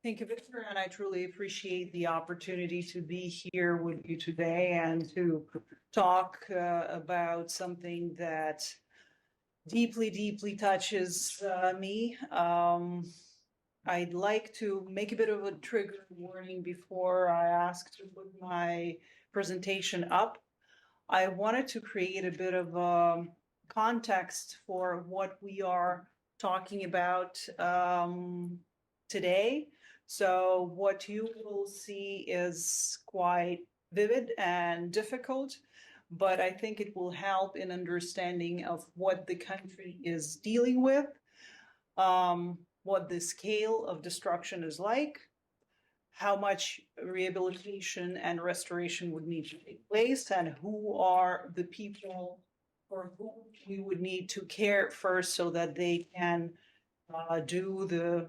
Thank you, Victor, and I truly appreciate the opportunity to be here with you today and to talk about something that deeply, deeply touches me. I'd like to make a bit of a trigger warning before I ask to put my presentation up. I wanted to create a bit of a context for what we are talking about today. So what you will see is quite vivid and difficult, but I think it will help in understanding of what the country is dealing with, what the scale of destruction is like, how much rehabilitation and restoration would need to take place, and who are the people for whom we would need to care first so that they can do the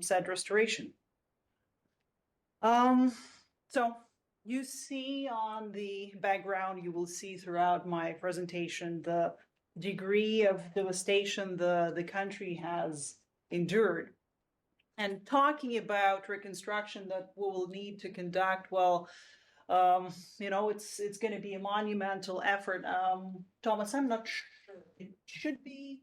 said restoration. So you see on the background, you will see throughout my presentation the degree of devastation the country has endured. And talking about reconstruction that we will need to conduct, well, it's going to be a monumental effort. Thomas, I'm not sure. It should be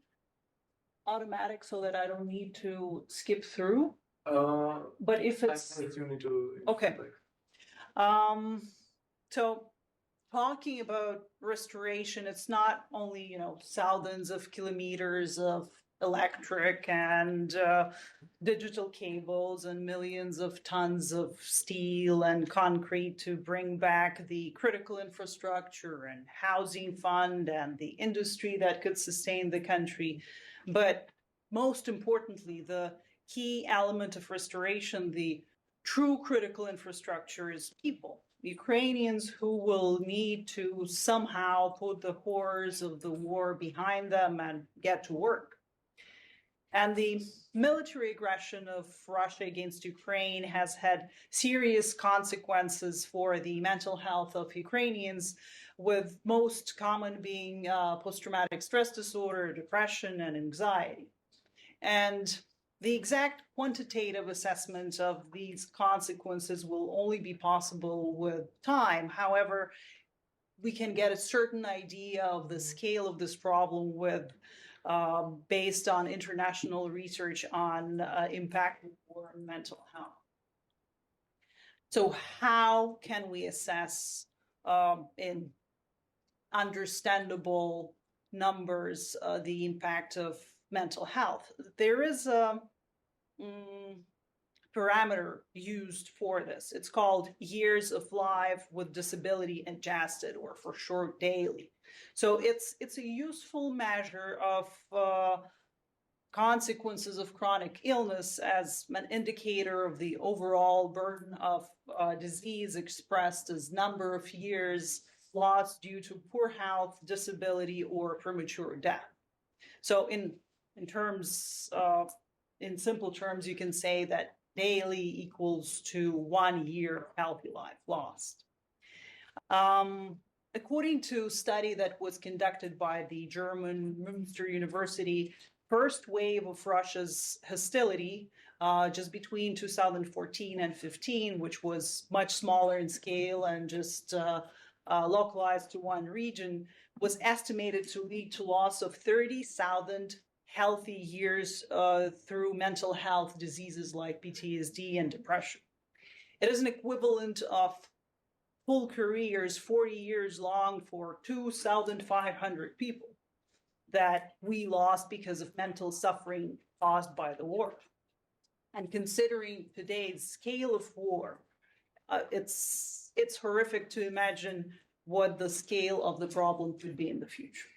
automatic so that I don't need to skip through. But if it's you need to okay. So talking about restoration, it's not only thousands of kilometers of electric and digital cables and millions of tons of steel and concrete to bring back the critical infrastructure and housing fund and the industry that could sustain the country. But most importantly, the key element of restoration, the true critical infrastructure, is people. Ukrainians who will need to somehow put the horrors of the war behind them and get to work. And the military aggression of Russia against Ukraine has had serious consequences for the mental health of Ukrainians, with most common being post-traumatic stress disorder, depression, and anxiety. And the exact quantitative assessment of these consequences will only be possible with time. However, we can get a certain idea of the scale of this problem based on international research on impact of war on mental health. So how can we assess in understandable numbers the impact of mental health? There is a parameter used for this. It's called years of life with disability adjusted, or for short, daily. So it's a useful measure of consequences of chronic illness as an indicator of the overall burden of disease expressed as number of years lost due to poor health, disability, or premature death. So in simple terms, you can say that daily equals to 1 year of healthy life lost. According to a study that was conducted by the German Münster University, first wave of Russia's hostility just between 2014 and 15, which was much smaller in scale and just localized to one region, was estimated to lead to loss of 30,000 healthy years through mental health diseases like PTSD and depression. It is an equivalent of full careers, 40 years long, for 2,500 people that we lost because of mental suffering caused by the war. And considering today's scale of war, it's horrific to imagine what the scale of the problem could be in the future.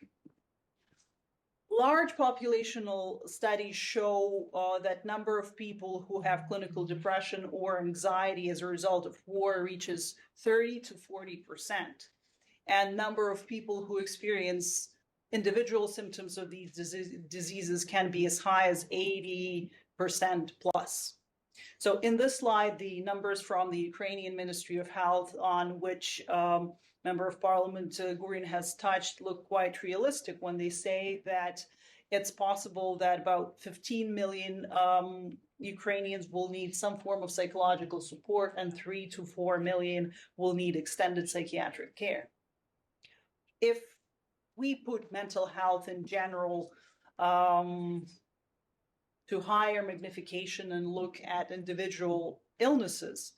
Large populational studies show that number of people who have clinical depression or anxiety as a result of war reaches 30 to 40%. And number of people who experience individual symptoms of these diseases can be as high as 80% plus. So in this slide, the numbers from the Ukrainian Ministry of Health, on which Member of Parliament Gurin has touched, look quite realistic when they say that it's possible that about 15 million Ukrainians will need some form of psychological support, and 3 to 4 million will need extended psychiatric care. If we put mental health in general to higher magnification and look at individual illnesses,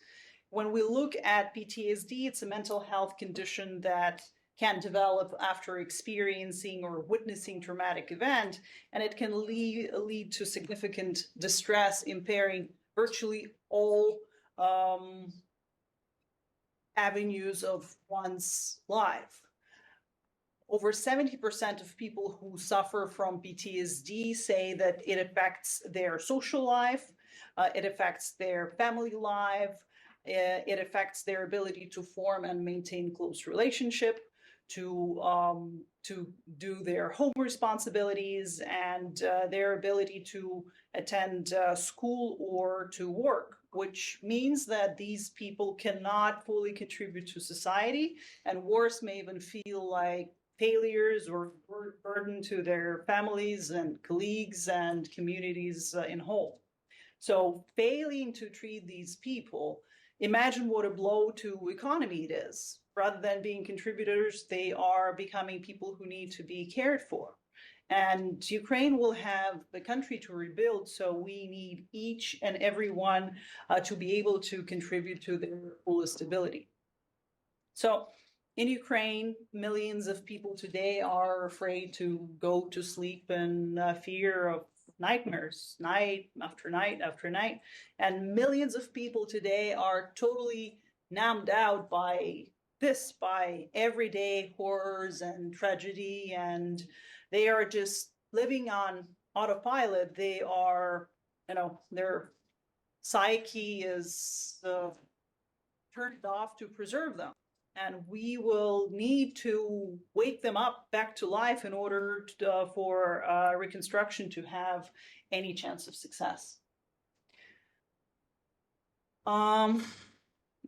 when we look at PTSD, it's a mental health condition that can develop after experiencing or witnessing traumatic event, and it can lead to significant distress, impairing virtually all avenues of one's life. Over 70% of people who suffer from PTSD say that it affects their social life, it affects their family life, it affects their ability to form and maintain close relationship, to do their home responsibilities, and their ability to attend school or to work, which means that these people cannot fully contribute to society, and worse, may even feel like failures or burden to their families and colleagues and communities in whole. So failing to treat these people, imagine what a blow to economy it is. Rather than being contributors, they are becoming people who need to be cared for. And Ukraine will have the country to rebuild, so we need each and every one to be able to contribute to their fullest ability. So in Ukraine, millions of people today are afraid to go to sleep in fear of nightmares, night after night after night. And millions of people today are totally numbed out by everyday horrors and tragedy, and they are just living on autopilot. They are, their psyche is turned off to preserve them. And we will need to wake them up back to life in order for reconstruction to have any chance of success.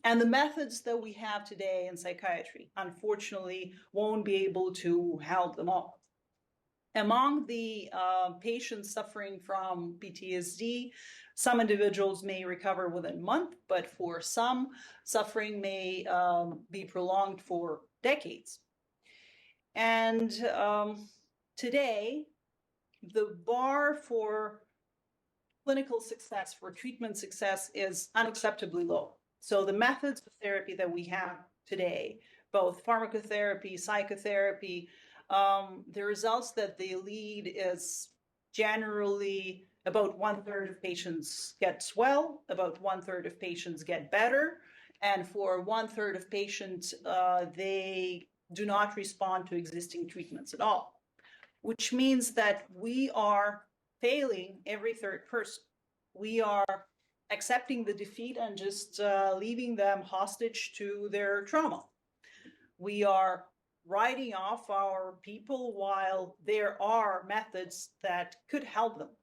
And the methods that we have today in psychiatry, unfortunately, won't be able to help them all. Among the patients suffering from PTSD, some individuals may recover within a month, but for some, suffering may be prolonged for decades. And today, the bar for clinical success, for treatment success, is unacceptably low. So the methods of therapy that we have today, both pharmacotherapy, psychotherapy, the results that they lead is generally about 1/3 of patients get well, about 1/3 of patients get better, and for 1/3 of patients, they do not respond to existing treatments at all, which means that we are failing every third person. We are accepting the defeat and just leaving them hostage to their trauma. We are writing off our people while there are methods that could help them.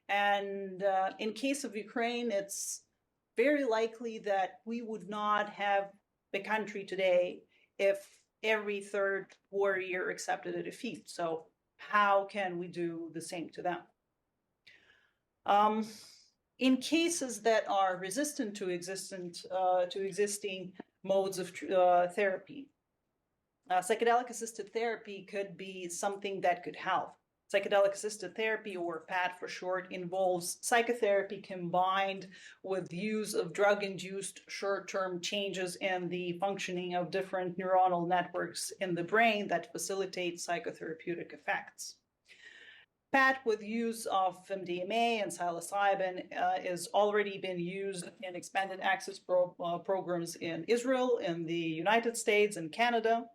And in case of Ukraine, it's very likely that we would not have the country today if every third warrior accepted a defeat. So how can we do the same to them? In cases that are resistant to existing modes of therapy, psychedelic-assisted therapy could be something that could help. Psychedelic-assisted therapy, or PAT for short, involves psychotherapy combined with use of drug-induced short-term changes in the functioning of different neuronal networks in the brain that facilitate psychotherapeutic effects. PAT with use of MDMA and psilocybin is already been used in expanded access programs in Israel, in the United States, and Canada.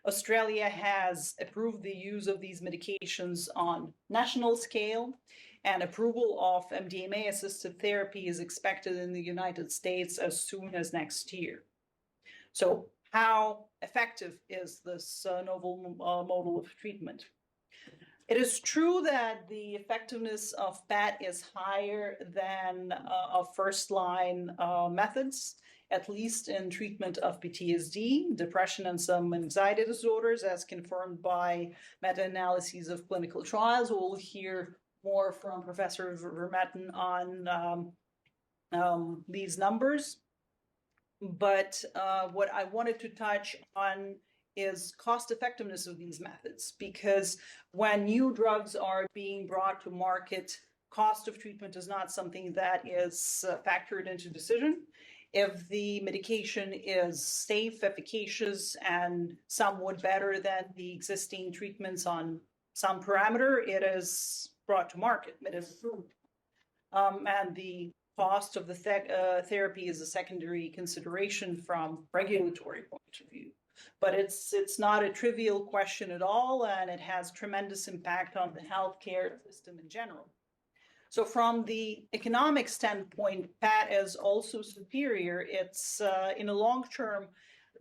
Australia has approved the use of these medications on national scale, and approval of MDMA-assisted therapy is expected in the United States as soon as next year. So how effective is this novel model of treatment? It is true that the effectiveness of PAT is higher than of first-line methods, at least in treatment of PTSD, depression, and some anxiety disorders, as confirmed by meta-analyses of clinical trials. We'll hear more from Professor Vermetten on these numbers. But what I wanted to touch on is cost effectiveness of these methods, because when new drugs are being brought to market, cost of treatment is not something that is factored into decision. If the medication is safe, efficacious, and somewhat better than the existing treatments on some parameter, it is brought to market, it is approved. And the cost of the therapy is a secondary consideration from regulatory point of view. But it's not a trivial question at all, and it has tremendous impact on the healthcare system in general. So from the economic standpoint, PAT is also superior. It's in the long term,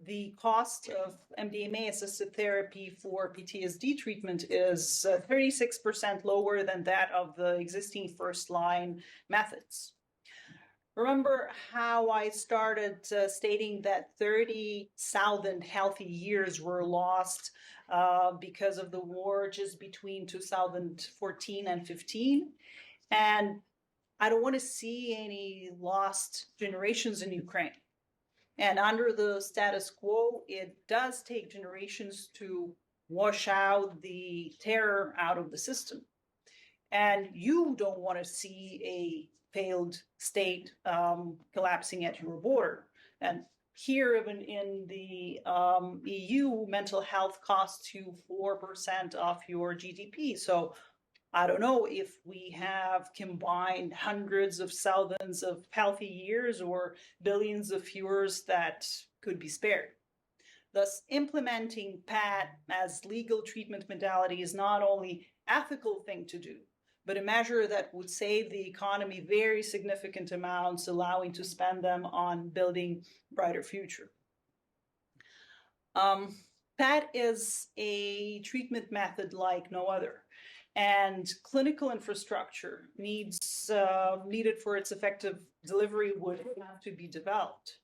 the cost of MDMA-assisted therapy for PTSD treatment is 36% lower than that of the existing first-line methods. Remember how I started stating that 30,000 healthy years were lost because of the war just between 2014 and 15? And I don't want to see any lost generations in Ukraine. And under the status quo, it does take generations to wash out the terror out of the system. And you don't want to see a failed state collapsing at your border. And here, even in the EU, mental health costs you 4% of your GDP. So I don't know if we have combined hundreds of thousands of healthy years or billions of years that could be spared. Thus, implementing PAT as legal treatment modality is not only an ethical thing to do, but a measure that would save the economy very significant amounts, allowing to spend them on building a brighter future. PAT is a treatment method like no other. And clinical infrastructure needed for its effective delivery would have to be developed.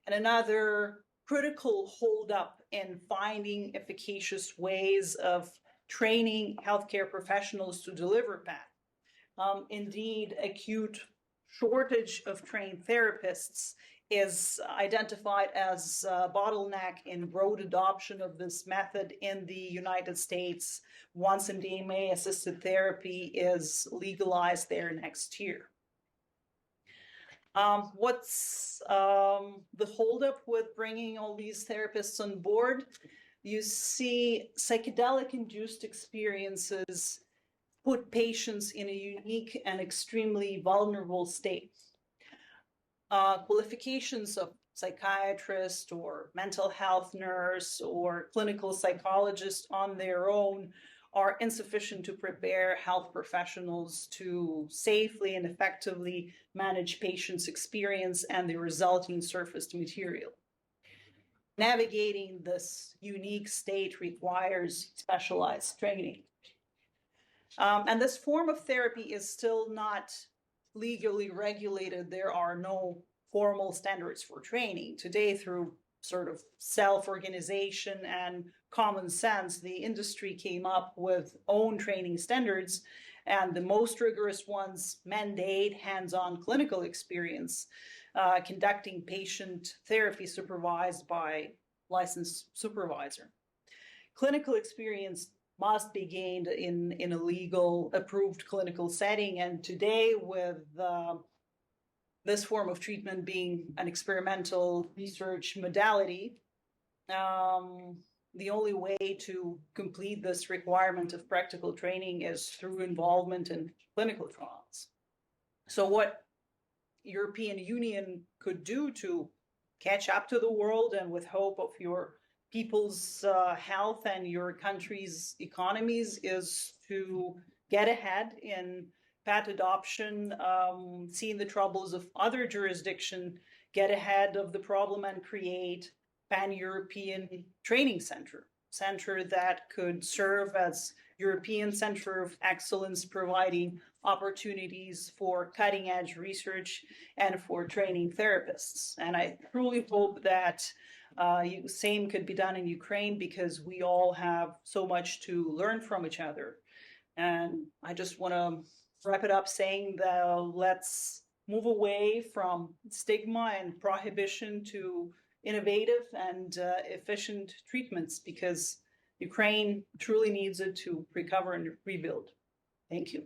And another critical holdup in finding efficacious ways of training healthcare professionals to deliver PAT. Indeed, acute shortage of trained therapists is identified as a bottleneck in broad adoption of this method in the United States once MDMA-assisted therapy is legalized there next year. What's the holdup with bringing all these therapists on board? You see, psychedelic-induced experiences put patients in a unique and extremely vulnerable state. Qualifications of psychiatrist or mental health nurse or clinical psychologist on their own are insufficient to prepare health professionals to safely and effectively manage patients' experience and the resulting surfaced material. Navigating this unique state requires specialized training. And this form of therapy is still not legally regulated. There are no formal standards for training. Today, through sort of self-organization and common sense, the industry came up with own training standards, and the most rigorous ones mandate hands-on clinical experience, conducting patient therapy supervised by licensed supervisor. Clinical experience must be gained in a legal approved clinical setting, and today with this form of treatment being an experimental research modality, the only way to complete this requirement of practical training is through involvement in clinical trials. So what European Union could do to catch up to the world and with hope of your people's health and your country's economies is to get ahead in PAT adoption, seeing the troubles of other jurisdictions, get ahead of the problem and create pan-European training center that could serve as European Center of Excellence, providing opportunities for cutting-edge research and for training therapists. And I truly hope that same could be done in Ukraine, because we all have so much to learn from each other. And I just want to wrap it up saying that let's move away from stigma and prohibition to innovative and efficient treatments, because Ukraine truly needs it to recover and rebuild. Thank you.